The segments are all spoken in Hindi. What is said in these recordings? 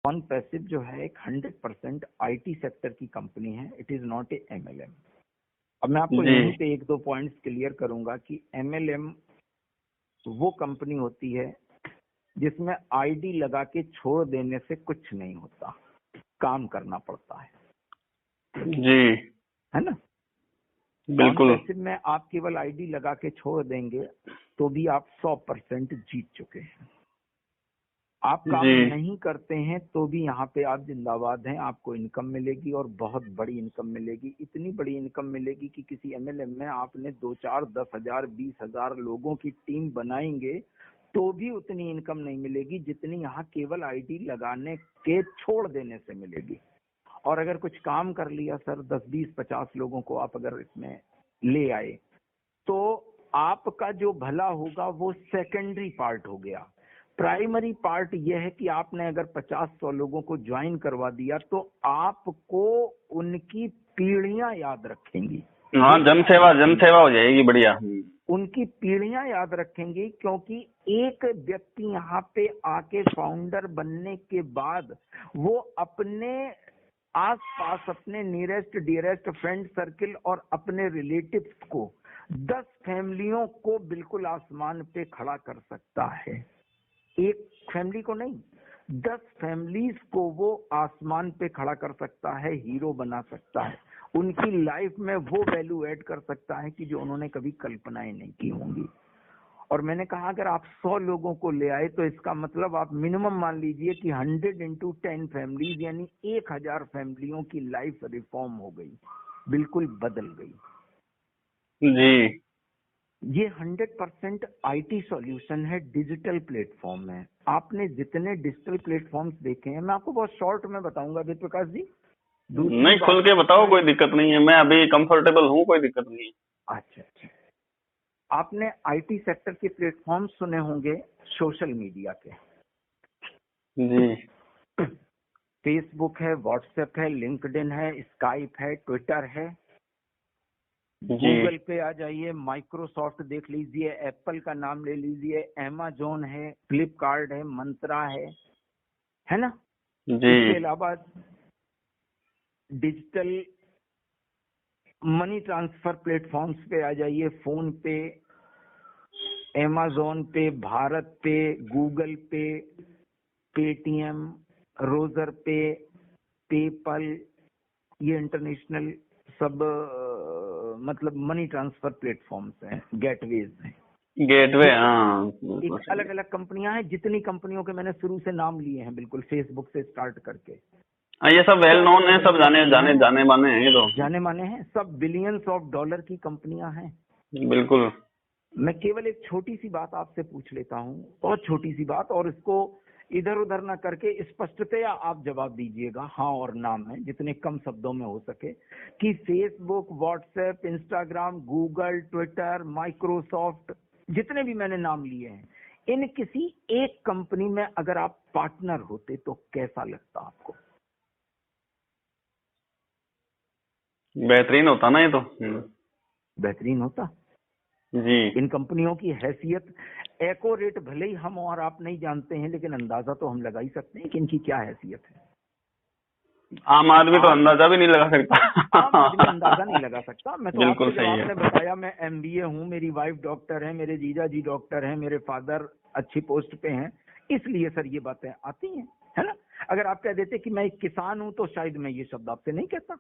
ऑन पैसिव जो है एक 100% आईटी सेक्टर की कंपनी है, it is not a MLM. अब मैं आपको यहीं पे एक दो पॉइंट्स क्लियर करूंगा कि एमएलएम वो कंपनी होती है जिसमें आईडी लगा के छोड़ देने से कुछ नहीं होता, काम करना पड़ता है जी, है ना। बिल्कुल। ऑन पैसिव में आप केवल आईडी लगा के छोड़ देंगे तो भी आप 100% जीत चुके हैं। आप काम नहीं करते हैं तो भी यहाँ पे आप जिंदाबाद हैं, आपको इनकम मिलेगी और बहुत बड़ी इनकम मिलेगी। इतनी बड़ी इनकम मिलेगी कि किसी एमएलएम में आपने 2-4 10,000 20,000 लोगों की टीम बनाएंगे तो भी उतनी इनकम नहीं मिलेगी जितनी यहाँ केवल आईडी लगाने के छोड़ देने से मिलेगी। और अगर कुछ काम कर लिया सर, 10-20-50 लोगों को आप अगर इसमें ले आए तो आपका जो भला होगा वो सेकेंडरी पार्ट हो गया। प्राइमरी पार्ट यह है कि आपने अगर 50-100 लोगों को ज्वाइन करवा दिया तो आपको उनकी पीढ़ियां याद रखेंगी। हाँ, जनसेवा हो जाएगी, बढ़िया। उनकी पीढ़ियां याद रखेंगी, क्योंकि एक व्यक्ति यहाँ पे आके फाउंडर बनने के बाद वो अपने आसपास अपने नियरेस्ट डियरेस्ट फ्रेंड सर्किल और अपने रिलेटिव्स को 10 फैमिलियों को बिल्कुल आसमान पे खड़ा कर सकता है। एक फैमिली को नहीं, 10 फैमिलीज को वो आसमान पे खड़ा कर सकता है, हीरो बना सकता है, उनकी लाइफ में वो वैल्यू ऐड कर सकता है कि जो उन्होंने कभी कल्पनाएं नहीं की होंगी। और मैंने कहा अगर आप 100 लोगों को ले आए तो इसका मतलब आप मिनिमम मान लीजिए कि 100 into 10 फैमिलीज यानी 1000 फैमिलियों की लाइफ रिफॉर्म हो गई, बिल्कुल बदल गई जी। ये 100% आईटी सॉल्यूशन है, डिजिटल प्लेटफॉर्म है। आपने जितने डिजिटल प्लेटफॉर्म्स देखे हैं, मैं आपको बहुत शॉर्ट में बताऊंगा वेद प्रकाश जी। नहीं, खुल के बताओ, कोई दिक्कत नहीं है, मैं अभी कंफर्टेबल हूँ, कोई दिक्कत नहीं है। अच्छा, आपने आईटी सेक्टर के प्लेटफॉर्म सुने होंगे सोशल मीडिया के। जी। फेसबुक है, व्हाट्सएप है, लिंक्डइन है, स्काइप है, ट्विटर है, गूगल पे आ जाइए, माइक्रोसॉफ्ट देख लीजिए, एप्पल का नाम ले लीजिए, अमेजोन है, फ्लिपकार्ट है, मंत्रा है ना जी। इसके अलावा डिजिटल मनी ट्रांसफर प्लेटफॉर्म्स पे आ जाइए, फोन पे, अमेजोन पे, भारत पे, गूगल पे, पेटीएम, रोजर पे, पेपल, ये इंटरनेशनल सब मतलब मनी ट्रांसफर प्लेटफॉर्म्स हैं, गेटवेज हैं। गेटवे, हाँ, एक अलग अलग कंपनियां हैं, जितनी कंपनियों के मैंने शुरू से नाम लिए हैं, बिल्कुल फेसबुक से स्टार्ट करके। ये सब वेल नोन है, सब जाने माने हैं, ये तो जाने माने हैं, सब बिलियंस ऑफ डॉलर की कंपनियां हैं। बिल्कुल। मैं केवल एक छोटी सी बात आपसे पूछ लेता हूँ, बहुत छोटी सी बात, और इसको इधर उधर ना करके स्पष्टतया आप जवाब दीजिएगा, हाँ और ना में, जितने कम शब्दों में हो सके, कि Facebook, WhatsApp, Instagram, Google, Twitter, Microsoft, जितने भी मैंने नाम लिए हैं, इन किसी एक कंपनी में अगर आप पार्टनर होते तो कैसा लगता आपको? बेहतरीन होता ना ये तो। बेहतरीन होता जी। इन कंपनियों की हैसियत एक्यूरेट भले ही हम और आप नहीं जानते हैं, लेकिन अंदाजा तो हम लगा ही सकते हैं कि इनकी क्या हैसियत है। आम आदमी तो अंदाजा भी नहीं लगा सकता। आम आदमी अंदाजा नहीं लगा सकता। मैं तो बिल्कुल आपको, जब सही है। आपने बताया मैं एमबीए हूँ, मेरी वाइफ डॉक्टर है, मेरे जीजा जी डॉक्टर हैं, मेरे फादर अच्छी पोस्ट पे हैं, इसलिए सर ये बातें आती हैं, है ना। अगर आप कह देते कि मैं एक किसान हूँ तो शायद मैं ये शब्द आपसे नहीं कहता।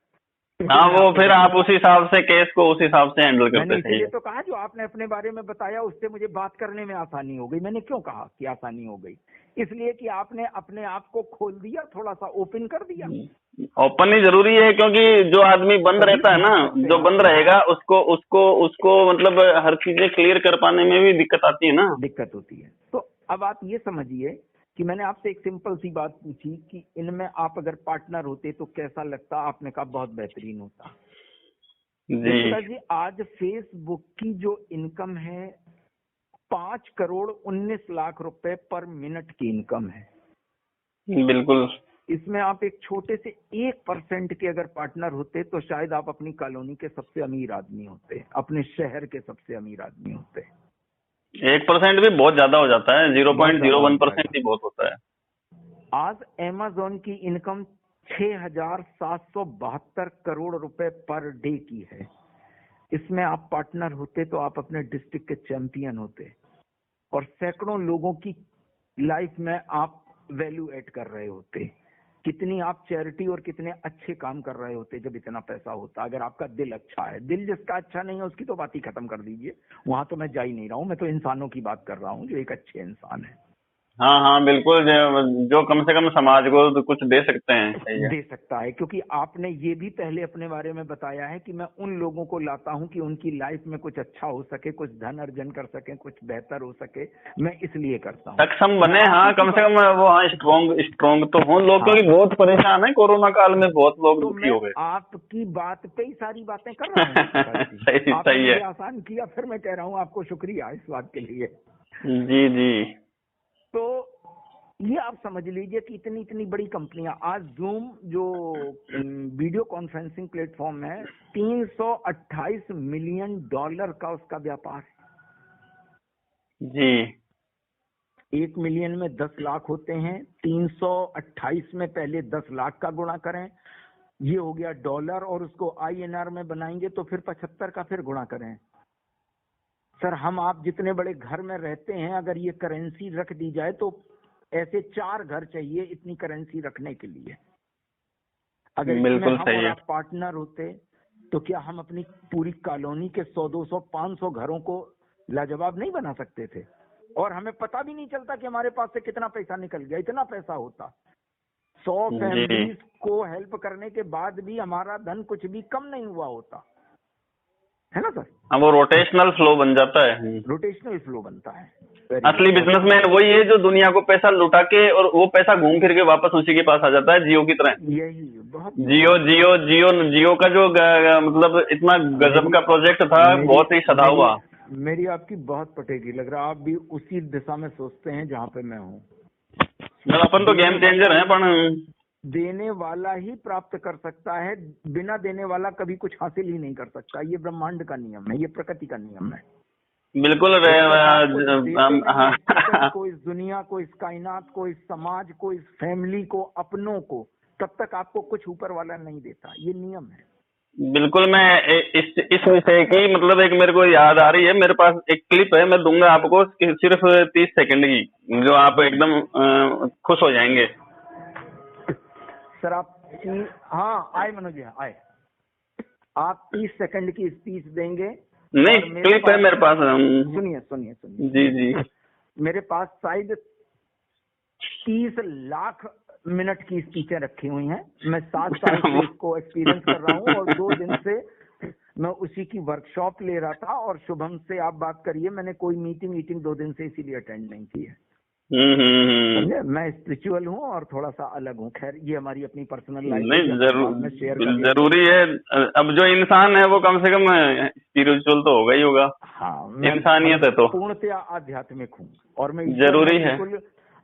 हाँ, वो फिर आप उस हिसाब से केस को उस हिसाब से हैंडल करते मैंने थे। इसीलिए तो कहा, जो आपने अपने बारे में बताया उससे मुझे बात करने में आसानी हो गई। मैंने क्यों कहा कि आसानी हो गई? इसलिए कि आपने अपने आप को खोल दिया, थोड़ा सा ओपन कर दिया। ओपन ही जरूरी है, क्योंकि जो आदमी बंद रहता है ना, जो बंद रहेगा उसको मतलब हर चीजें क्लियर कर पाने में भी दिक्कत आती है ना, दिक्कत होती है। तो अब आप ये समझिए कि मैंने आपसे एक सिंपल सी बात पूछी कि इनमें आप अगर पार्टनर होते तो कैसा लगता, आपने कहा बहुत बेहतरीन होता। जी, आज फेसबुक की जो इनकम है 5 करोड़ 19 लाख रुपए पर मिनट की इनकम है। बिल्कुल। इसमें आप एक छोटे से 1% के अगर पार्टनर होते तो शायद आप अपनी कॉलोनी के सबसे अमीर आदमी होते, अपने शहर के सबसे अमीर आदमी होते। 1% भी बहुत ज्यादा हो जाता है, 0.01% ही बहुत होता है। आज अमेज़न की इनकम 6,772 करोड़ रुपए पर डे की है। इसमें आप पार्टनर होते तो आप अपने डिस्ट्रिक्ट के चैंपियन होते और सैकड़ों लोगों की लाइफ में आप वैल्यू ऐड कर रहे होते। कितनी आप चैरिटी और कितने अच्छे काम कर रहे होते जब इतना पैसा होता। अगर आपका दिल अच्छा है, दिल जिसका अच्छा नहीं है उसकी तो बात ही खत्म कर दीजिए, वहां तो मैं जा ही नहीं रहा हूं। मैं तो इंसानों की बात कर रहा हूं जो एक अच्छे इंसान है। हाँ हाँ बिल्कुल, जो कम से कम समाज को तो कुछ दे सकते हैं। सही है। दे सकता है, क्योंकि आपने ये भी पहले अपने बारे में बताया है कि मैं उन लोगों को लाता हूं कि उनकी लाइफ में कुछ अच्छा हो सके, कुछ धन अर्जन कर सके, कुछ बेहतर हो सके, मैं इसलिए करता हूं। सक्षम बने, हाँ कम से कम वो, हाँ स्ट्रॉन्ग तो हों लोग, क्योंकि बहुत परेशान है कोरोना काल में, बहुत लोग तो दुखी मैं हो गए। आपकी बात पे ही सारी बातें कर रहा हूँ प्रकाश जी। सही आपने सही मुझे है। आसान किया, फिर मैं कह रहा हूँ आपको शुक्रिया इस बात के लिए। जी जी। तो ये आप समझ लीजिए कि इतनी इतनी बड़ी कंपनियां, आज जूम जो वीडियो कॉन्फ्रेंसिंग प्लेटफॉर्म है, 328 मिलियन डॉलर का उसका व्यापार है जी। 1 मिलियन में 10 लाख होते हैं, 328 में पहले 10 लाख का गुणा करें, ये हो गया डॉलर, और उसको INR में बनाएंगे तो फिर 75 का फिर गुणा करें। सर हम आप जितने बड़े घर में रहते हैं, अगर ये करेंसी रख दी जाए तो ऐसे 4 घर चाहिए इतनी करेंसी रखने के लिए। अगर इसमें बिल्कुल हम सही और है। आप पार्टनर होते तो क्या हम अपनी पूरी कॉलोनी के 100, 200, 500 घरों को लाजवाब नहीं बना सकते थे? और हमें पता भी नहीं चलता कि हमारे पास से कितना पैसा निकल गया। इतना पैसा होता, 100 जी फैमिलीज को हेल्प करने के बाद भी हमारा धन कुछ भी कम नहीं हुआ होता, है ना सर? हाँ, वो रोटेशनल फ्लो बन जाता है। रोटेशनल फ्लो बनता है। असली बिजनेसमैन वही है जो दुनिया को पैसा लुटा के, और वो पैसा घूम फिर के वापस उसी के पास आ जाता है, जियो की तरह। यही बहुत जियो का जो मतलब इतना गजब का प्रोजेक्ट था, बहुत ही सधा हुआ। मेरी आपकी बहुत पटेगी लग रहा, आप भी उसी दिशा में सोचते हैं जहाँ पे मैं हूँ। अपन तो गेम चेंजर हैं, पर देने वाला ही प्राप्त कर सकता है, बिना देने वाला कभी कुछ हासिल ही नहीं कर सकता। ये ब्रह्मांड का नियम है, ये प्रकृति का नियम है। बिल्कुल को इस दुनिया को, इस कायनात को, इस समाज को, इस फैमिली को, अपनों को, तब तक आपको कुछ ऊपर वाला नहीं देता। ये नियम है। बिल्कुल। मैं इस विषय की मतलब एक मेरे को याद आ रही है, मेरे पास एक क्लिप है, मैं दूंगा आपको, सिर्फ 30 सेकंड की, जो आप एकदम खुश हो जाएंगे। सर आप, हाँ आए मनोज जी, आए। आप 30 सेकंड की स्पीच देंगे? नहीं, क्लिप है मेरे पास। सुनिए सुनिए सुनिए। जी जी। मेरे पास शायद 30 लाख मिनट की स्पीचें रखी हुई हैं। मैं 7 साल से इसको एक्सपीरियंस कर रहा हूँ, और 2 दिन से मैं उसी की वर्कशॉप ले रहा था। और शुभम से आप बात करिए, मैंने कोई मीटिंग 2 दिन से इसीलिए अटेंड नहीं की है। समझे? मैं स्पिरिचुअल हूँ और थोड़ा सा अलग हूँ। खैर ये हमारी अपनी पर्सनल लाइफ नहीं, शेयर जरूरी है। अब जो इंसान है वो कम से कम स्पिरिचुअल तो होगा ही होगा। हाँ, इंसानियत है तो पूर्णतया आध्यात्मिक हूँ, और मैं जरूरी है।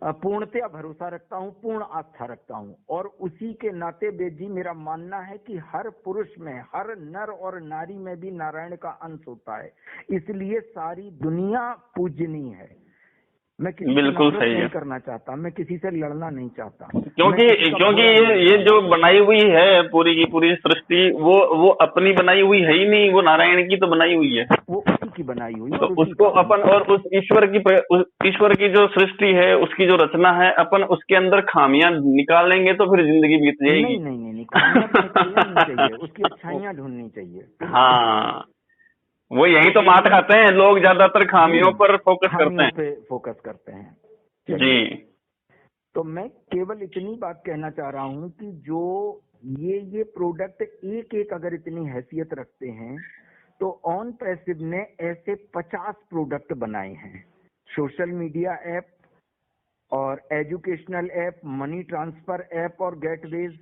पूर्णतया भरोसा रखता हूँ, पूर्ण आस्था रखता हूँ। और उसी के नाते बेदी मेरा मानना है कि हर पुरुष में, हर नर और नारी में भी नारायण का अंश होता है। इसलिए सारी दुनिया पूजनीय है। मैं किसी से नफरत नहीं करना चाहता, मैं किसी से लड़ना नहीं चाहता, क्योंकि ये जो बनाई हुई है पूरी की पूरी सृष्टि, वो अपनी बनाई हुई है ही नहीं, वो नारायण की तो बनाई हुई है, वो उसी की बनाई हुई है। तो उसको अपन, और उस ईश्वर की जो सृष्टि है, उसकी जो रचना है, अपन उसके अंदर खामियां निकाल लेंगे तो फिर जिंदगी बीत जाएगी। नहीं, खामियां निकालनी चाहिए, उसकी अच्छाइयां ढूंढनी चाहिए। हाँ, वो यही तो मात खाते हैं लोग, ज्यादातर खामियों पर फोकस करते हैं। जी। तो मैं केवल इतनी बात कहना चाह रहा हूँ कि जो ये प्रोडक्ट एक अगर इतनी हैसियत रखते हैं, तो ऑन पैसिव ने ऐसे 50 प्रोडक्ट बनाए हैं। सोशल मीडिया ऐप और educational app, money transfer app और गेटवेज,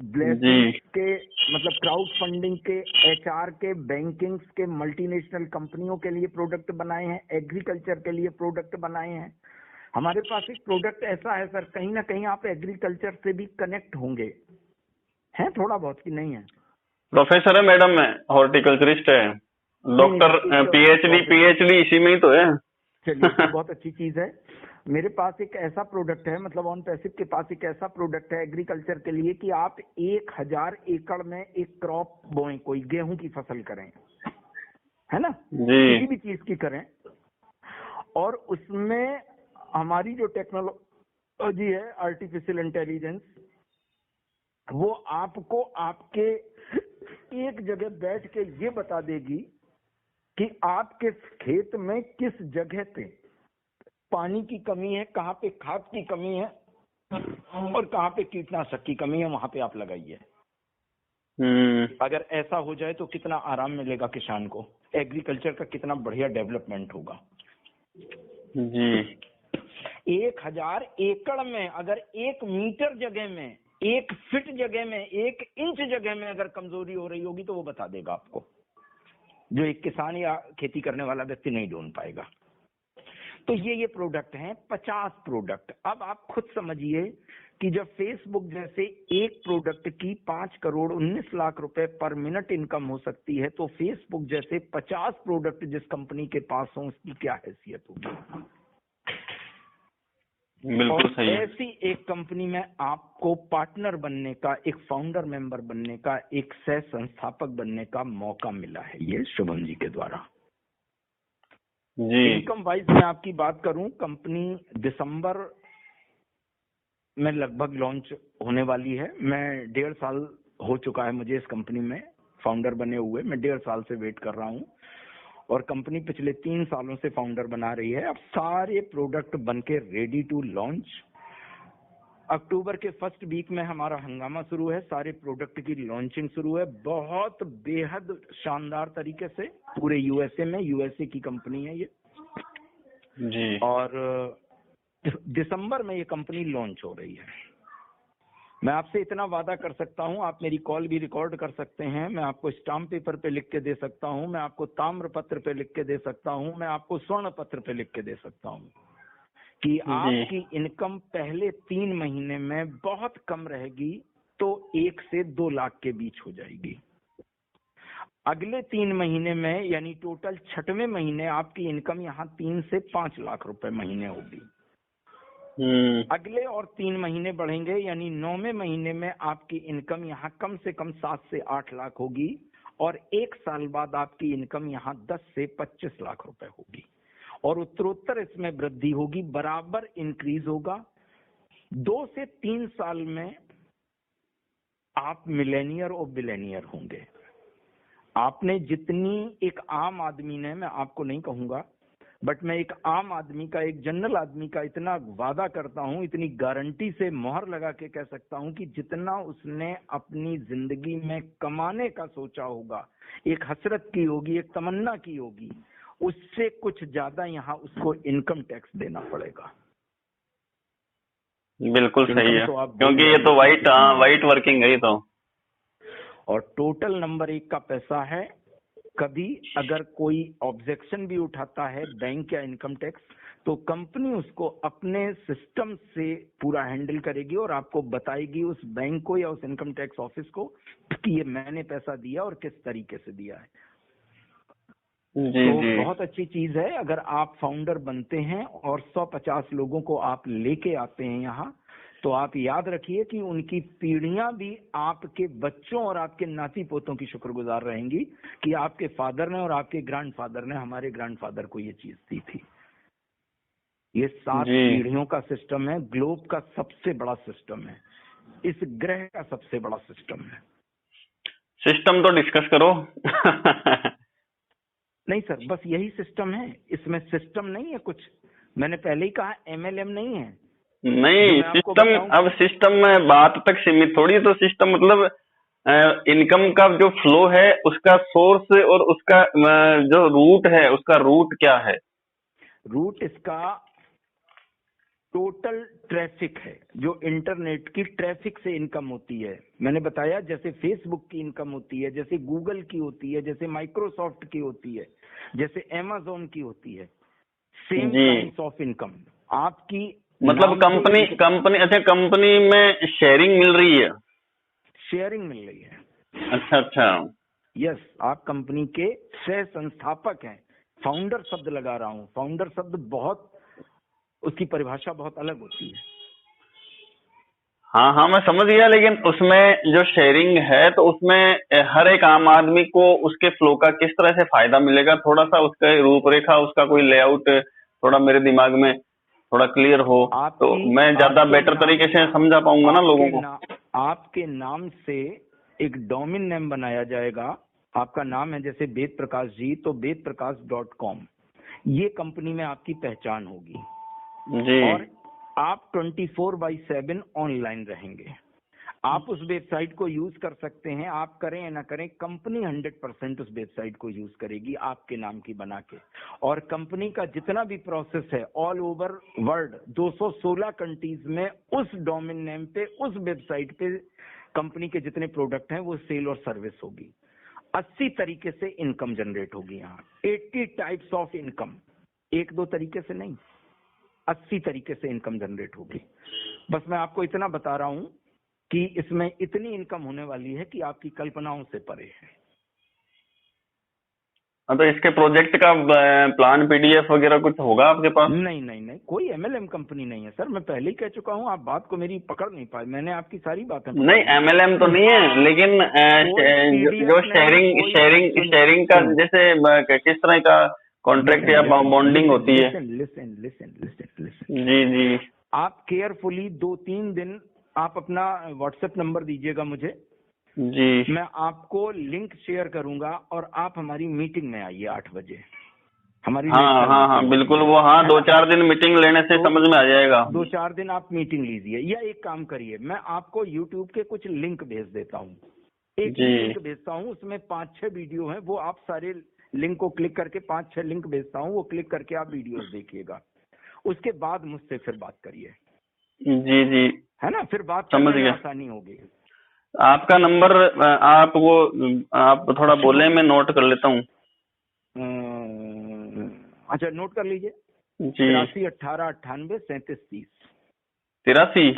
ब्लेसिंग के मतलब क्राउड फंडिंग के, HR के, बैंकिंग के, मल्टीनेशनल कंपनियों के लिए प्रोडक्ट बनाए हैं, एग्रीकल्चर के लिए प्रोडक्ट बनाए हैं। हमारे पास एक प्रोडक्ट ऐसा है सर, कहीं ना कहीं आप एग्रीकल्चर से भी कनेक्ट होंगे, हैं थोड़ा बहुत कि नहीं है? प्रोफेसर है मैडम, है हॉर्टिकल्चरिस्ट है, डॉक्टर, PhD इसी में ही तो है। चलिए बहुत अच्छी चीज है। मेरे पास एक ऐसा प्रोडक्ट है, मतलब ऑन पैसिव के पास एक ऐसा प्रोडक्ट है एग्रीकल्चर के लिए कि आप 1000 एकड़ में एक क्रॉप बोएं, कोई गेहूं की फसल करें, है ना, जी किसी भी चीज की करें, और उसमें हमारी जो टेक्नोलॉजी है आर्टिफिशियल इंटेलिजेंस, वो आपको आपके एक जगह बैठ के ये बता देगी कि आपके खेत में किस जगह पे पानी की कमी है, कहाँ पे खाद की कमी है और कहाँ पे कीटनाशक की कमी है, वहां पे आप लगाइए। अगर ऐसा हो जाए तो कितना आराम मिलेगा किसान को, एग्रीकल्चर का कितना बढ़िया डेवलपमेंट होगा। जी 1000 एकड़ में अगर 1 मीटर जगह में, 1 फीट जगह में, 1 इंच जगह में अगर कमजोरी हो रही होगी तो वो बता देगा आपको, जो एक किसान या खेती करने वाला व्यक्ति नहीं ढूंढ पाएगा। तो ये प्रोडक्ट हैं 50 प्रोडक्ट। अब आप खुद समझिए कि जब फेसबुक जैसे एक प्रोडक्ट की 5 करोड़ 19 लाख रुपए पर मिनट इनकम हो सकती है, तो फेसबुक जैसे 50 प्रोडक्ट जिस कंपनी के पास हो उसकी क्या हैसियत होगी। बिल्कुल सही है। ऐसी एक कंपनी में आपको पार्टनर बनने का, एक फाउंडर मेंबर बनने का, एक सह संस्थापक बनने का मौका मिला है ये शुभम जी के द्वारा। जी इनकम वाइज मैं आपकी बात करूं, कंपनी दिसंबर में लगभग लॉन्च होने वाली है। मैं 1.5 साल हो चुका है मुझे इस कंपनी में फाउंडर बने हुए, मैं 1.5 साल से वेट कर रहा हूं, और कंपनी पिछले 3 सालों से फाउंडर बना रही है। अब सारे प्रोडक्ट बनके रेडी टू लॉन्च। अक्टूबर के फर्स्ट वीक में हमारा हंगामा शुरू है, सारे प्रोडक्ट की लॉन्चिंग शुरू है, बहुत बेहद शानदार तरीके से पूरे यूएसए में। यूएसए की कंपनी है ये जी और दिसंबर में ये कंपनी लॉन्च हो रही है। मैं आपसे इतना वादा कर सकता हूं, आप मेरी कॉल भी रिकॉर्ड कर सकते हैं, मैं आपको स्टाम्प पेपर पे लिख के दे सकता हूं, मैं आपको ताम्र पत्र पे लिख के दे सकता हूं, मैं आपको स्वर्ण पत्र पे लिख के दे सकता हूं कि आपकी इनकम पहले 3 महीने में बहुत कम रहेगी तो 1 से 2 लाख के बीच हो जाएगी। अगले 3 महीने में यानी टोटल 6वें महीने आपकी इनकम यहाँ 3 से 5 लाख रुपए महीने होगी। अगले और 3 महीने बढ़ेंगे यानी 9वें महीने में आपकी इनकम यहाँ कम से कम 7 से 8 लाख होगी, और 1 साल बाद आपकी इनकम यहाँ 10 से 25 लाख रुपए होगी, और उत्तरोत्तर इसमें वृद्धि होगी, बराबर इंक्रीज होगा। 2 से 3 साल में आप मिलेनियर और बिलेनियर होंगे। आपने जितनी एक आम आदमी ने, मैं आपको नहीं कहूंगा, बट मैं एक आम आदमी का, एक जनरल आदमी का इतना वादा करता हूं, इतनी गारंटी से मोहर लगा के कह सकता हूं कि जितना उसने अपनी जिंदगी में कमाने का सोचा होगा, एक हसरत की होगी, एक तमन्ना की होगी, उससे कुछ ज्यादा यहाँ उसको इनकम टैक्स देना पड़ेगा। बिल्कुल सही है, तो आप क्योंकि ये तो वाइट वर्किंग है ये तो। और टोटल नंबर 1 का पैसा है। कभी अगर कोई ऑब्जेक्शन भी उठाता है बैंक या इनकम टैक्स, तो कंपनी उसको अपने सिस्टम से पूरा हैंडल करेगी और आपको बताएगी उस बैंक को या उस इनकम टैक्स ऑफिस को कि ये मैंने पैसा दिया और किस तरीके से दिया है। तो बहुत अच्छी चीज है। अगर आप फाउंडर बनते हैं और 150 लोगों को आप लेके आते हैं यहाँ, तो आप याद रखिए कि उनकी पीढ़ियां भी आपके बच्चों और आपके नाती पोतों की शुक्रगुजार रहेंगी कि आपके फादर ने और आपके ग्रैंडफादर ने हमारे ग्रैंडफादर को ये चीज दी थी। ये 7 पीढ़ियों का सिस्टम है, ग्लोब का सबसे बड़ा सिस्टम है, इस ग्रह का सबसे बड़ा सिस्टम है। सिस्टम तो डिस्कस करो। नहीं सर, बस यही सिस्टम है, इसमें सिस्टम नहीं है कुछ। मैंने पहले ही कहा MLM नहीं है। नहीं, सिस्टम, अब सिस्टम में बात तक सीमित थोड़ी, तो सिस्टम मतलब इनकम का जो फ्लो है उसका सोर्स और उसका जो रूट है, उसका रूट क्या है? रूट इसका टोटल ट्रैफिक है, जो इंटरनेट की ट्रैफिक से इनकम होती है। मैंने बताया जैसे फेसबुक की इनकम होती है, जैसे गूगल की होती है, जैसे माइक्रोसॉफ्ट की होती है, जैसे अमेज़न की होती है, सेम काइंड ऑफ इनकम आपकी। मतलब कंपनी अच्छा, कंपनी में शेयरिंग मिल रही है? शेयरिंग मिल रही है। अच्छा यस, आप कंपनी के सह संस्थापक हैं। फाउंडर शब्द लगा रहा हूं, फाउंडर शब्द बहुत उसकी परिभाषा बहुत अलग होती है। हाँ हाँ, मैं समझ गया, लेकिन उसमें जो शेयरिंग है तो उसमें हर एक आम आदमी को उसके फ्लो का किस तरह से फायदा मिलेगा, थोड़ा सा उसका रूपरेखा, उसका कोई लेआउट थोड़ा मेरे दिमाग में थोड़ा क्लियर हो तो मैं ज्यादा बेटर तरीके से समझा पाऊंगा ना लोगों को। आपके नाम से एक डोमेन नेम बनाया जाएगा। आपका नाम है जैसे वेद प्रकाश जी, तो vedprakash.com, ये कंपनी में आपकी पहचान होगी जी। और आप 24/7 ऑनलाइन रहेंगे। आप उस वेबसाइट को यूज कर सकते हैं, आप करें या ना करें, कंपनी 100% उस वेबसाइट को यूज करेगी आपके नाम की बना के। और कंपनी का जितना भी प्रोसेस है ऑल ओवर वर्ल्ड 216 कंट्रीज में उस डोमेन नेम पे, उस वेबसाइट पे कंपनी के जितने प्रोडक्ट हैं वो सेल और सर्विस होगी। 80 तरीके से इनकम जनरेट होगी यहाँ, 80 टाइप्स ऑफ इनकम, एक दो तरीके से नहीं, 80 तरीके से इनकम जनरेट होगी। बस मैं आपको इतना बता रहा हूं कि इसमें इतनी इनकम होने वाली है कि आपकी कल्पनाओं से परे है। तो इसके प्रोजेक्ट का प्लान पीडीएफ वगैरह कुछ होगा आपके पास? नहीं नहीं नहीं, कोई एमएलएम कंपनी नहीं है सर, मैं पहले ही कह चुका हूं, आप बात को मेरी पकड़ नहीं पाए, मैंने आपकी सारी बातें नहीं, एमएलएम तो नहीं है, लेकिन जो शेयरिंग का जैसे किस तरह का कॉन्ट्रैक्ट या बॉन्डिंग होती है? लिसन लिसन लिसन लिसन, जी जी। आप केयरफुली 2-3 दिन आप अपना व्हाट्सएप नंबर दीजिएगा मुझे जी, मैं आपको लिंक शेयर करूंगा और आप हमारी मीटिंग में आइए 8 बजे हमारी। हाँ हाँ हाँ बिल्कुल, वो हाँ 2-4 दिन मीटिंग लेने से समझ में आ जाएगा। 2-4 दिन आप मीटिंग लीजिए, या एक काम करिए, मैं आपको यूट्यूब के कुछ लिंक भेज देता हूँ, एक लिंक भेजता हूँ, उसमें 5-6 वीडियो हैं, वो आप सारे लिंक को क्लिक करके 5-6 लिंक भेजता हूँ, वो क्लिक करके आप वीडियोस देखिएगा, उसके बाद मुझसे फिर बात करिए। जी जी, है ना, फिर बात समझ करने में गया। आसानी होगी। आपका नंबर आप थोड़ा बोले, मैं नोट कर लेता हूँ। अच्छा नोट कर लीजिए, जी। 83 18 98 37 30। 83?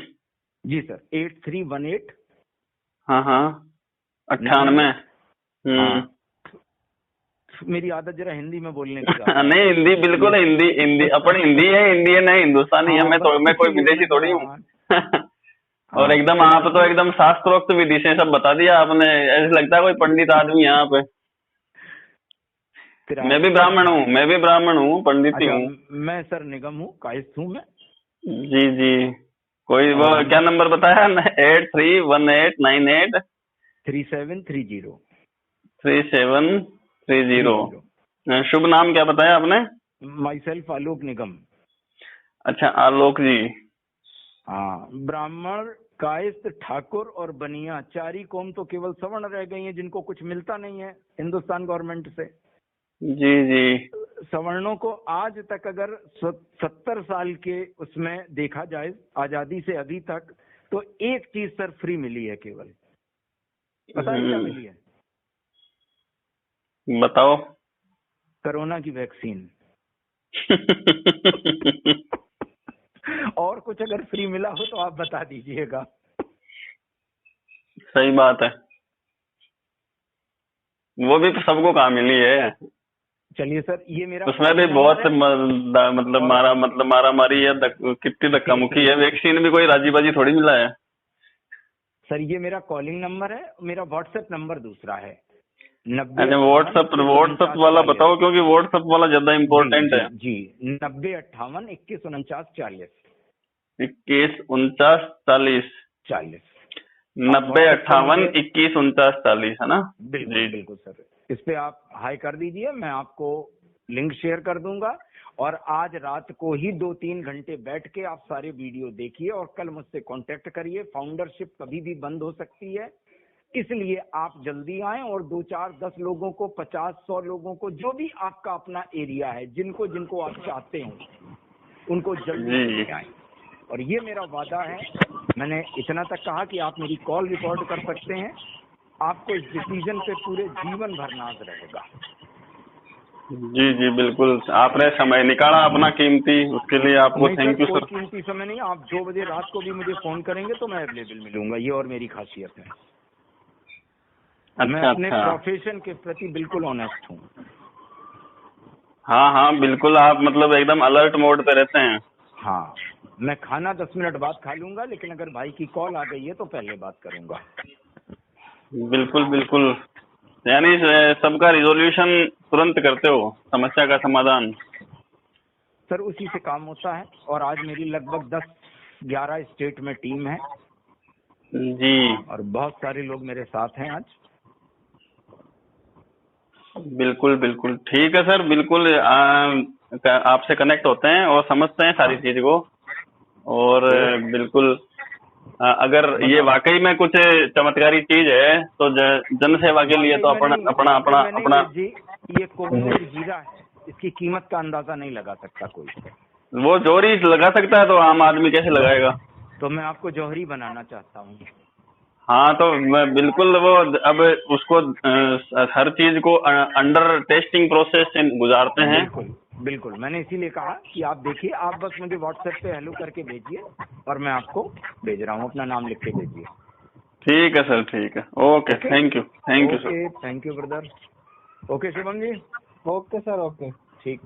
जी सर, 8318। हाँ हाँ, 98। मेरी आदत जरा हिंदी में बोलने की नहीं, हिंदी बिल्कुल, हिंदी अपन हिंदी है, इंडियन है, हिंदुस्तानी है, मैं कोई विदेशी थोड़ी हूँ। और एकदम आप तो एकदम शास्त्रोक्त विधि से सब बता दिया आपने, ऐसे लगता है कोई पंडित आदमी यहाँ पे। मैं भी ब्राह्मण हूँ, पंडित ही हूँ। मैं सर निगम हूँ, कायस्थ हूँ मैं। जी जी, कोई वो क्या नंबर बताया? 831898 3730। 3730। शुभ नाम क्या बताया आपने? माई सेल्फ आलोक निगम। अच्छा, आलोक जी। हाँ, ब्राह्मण, कायस्थ, ठाकुर और बनिया, 4 ही कौम तो केवल सवर्ण रह गई हैं जिनको कुछ मिलता नहीं है हिंदुस्तान गवर्नमेंट से। जी जी। सवर्णों को आज तक अगर 70 साल के उसमें देखा जाए आजादी से अभी तक, तो एक चीज सर फ्री मिली है केवल, पता है क्या मिली है? बताओ। कोरोना की वैक्सीन। और कुछ अगर फ्री मिला हो तो आप बता दीजिएगा। सही बात है, वो भी तो सबको कहाँ मिली है। चलिए सर, ये मेरा उसमें भी बहुत मारा मारी है, कितनी धक्का मुक्की है, वैक्सीन भी कोई राजी बाजी थोड़ी मिला है। सर ये मेरा कॉलिंग नंबर है, मेरा व्हाट्सएप नंबर दूसरा है। व्हाट्सएप वाला बताओ, क्योंकि व्हाट्सएप वाला ज्यादा इम्पोर्टेंट है। जी, 9058 2149 40। 2149 40। 9058 2149 40, है ना? बिल्कुल बिल्कुल सर, इस पे आप हाई कर दीजिए, मैं आपको लिंक शेयर कर दूंगा। और आज रात को ही 2-3 घंटे बैठ के आप सारे वीडियो देखिए और कल मुझसे कांटेक्ट करिए। फाउंडरशिप कभी भी बंद हो सकती है, इसलिए आप जल्दी आएं और 2-4-10 लोगों को, 50-100 लोगों को, जो भी आपका अपना एरिया है, जिनको जिनको आप चाहते हो उनको जल्दी आएं। और ये मेरा वादा है, मैंने इतना तक कहा कि आप मेरी कॉल रिकॉर्ड कर सकते हैं, आपको इस डिसीजन पे पूरे जीवन भर नाज रहेगा। जी जी बिल्कुल, आपने समय निकाला अपना कीमती, उसके लिए आपको थैंक यू सर। कीमती समय नहीं, आप 2 बजे रात को भी मुझे फोन करेंगे तो मैं अवेलेबल मिलूंगा, ये और मेरी खासियत है। मैं अपने प्रोफेशन के प्रति बिल्कुल ऑनेस्ट हूँ। हाँ हाँ बिल्कुल, आप मतलब एकदम अलर्ट मोड पे रहते हैं। हाँ, मैं खाना 10 मिनट बाद खा लूंगा, लेकिन अगर भाई की कॉल आ गई है तो पहले बात करूंगा। बिल्कुल बिल्कुल, यानी सबका रिजोल्यूशन तुरंत करते हो, समस्या का समाधान। सर उसी से काम होता है, और आज मेरी लगभग 10-11 स्टेट में टीम है जी और बहुत सारे लोग मेरे साथ हैं आज। बिल्कुल बिल्कुल, ठीक है सर, बिल्कुल आपसे कनेक्ट होते हैं और समझते हैं सारी चीज को। और बिल्कुल अगर ये वाकई में कुछ चमत्कारी चीज है तो जन सेवा के लिए तो अपना अपना अपना अपना ये कोहिनूर हीरा है, इसकी कीमत का अंदाजा नहीं लगा सकता कोई। वो जोहरी लगा सकता है तो आम आदमी कैसे लगाएगा? तो मैं आपको जौहरी बनाना चाहता हूँ। हाँ तो मैं बिल्कुल, वो अब उसको हर चीज को अंडर टेस्टिंग प्रोसेस गुजारते हैं। बिल्कुल बिल्कुल, मैंने इसीलिए कहा कि आप देखिए, आप बस मुझे व्हाट्सएप पे हेलो करके भेजिए और मैं आपको भेज रहा हूँ, अपना नाम लिख के भेजिए। ठीक है सर, ठीक है, okay, thank you sir. Thank you brother. Okay Shivam ji. Okay sir, okay. ठीक।